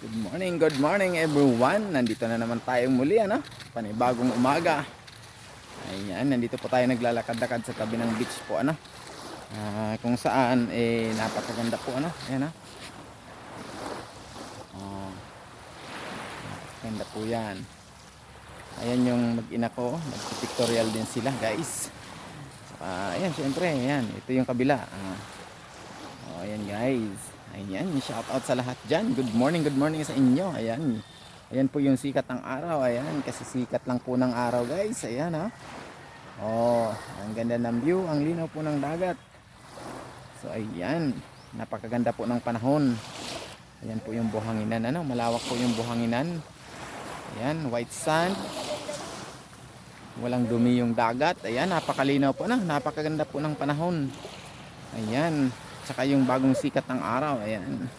Good morning everyone. Nandito na naman tayong muli, ano? Panibagong umaga. Ayan, nandito po tayo naglalakad-lakad sa tabi ng beach po, ano? Kung saan napakaganda po, ano? Ayan, napakaganda po 'yan. Ayan yung mag-ina ko, nagpi-pictorial din sila, guys. Saka ayan, syempre, ayan, ito yung kabila. Ayan guys. Ayan, shout out sa lahat dyan. Good morning sa inyo. Ayan. Ayan po yung sikat ng araw. Ayan, kasi sikat lang po ng araw guys. Ayan ang ganda ng view. Ang linaw po ng dagat. So ayan, napakaganda po ng panahon. Ayan po yung buhanginan. Malawak po yung buhanginan. Ayan, white sand. Walang dumi yung dagat. Ayan, napakalinaw po. Napakaganda po ng panahon. Ayan. Tsaka yung bagong sikat ng araw. Ayan.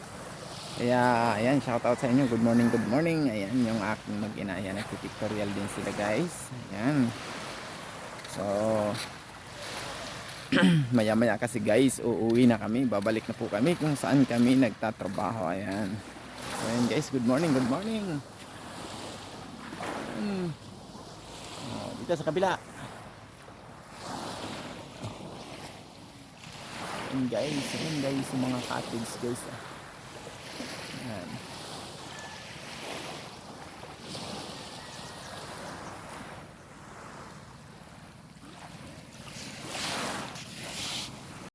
Kaya ayan, shout out sa inyo. Good morning. Ayan yung aking mag-ina. Ayan, nagpipictorial din sila guys. Ayan. So maya maya kasi guys, uuwi na kami. Babalik na po kami kung saan kami nagtatrabaho. Ayan. So ayan guys, good morning. Dito sa kabila. Ayan guys, yung mga cottage guys.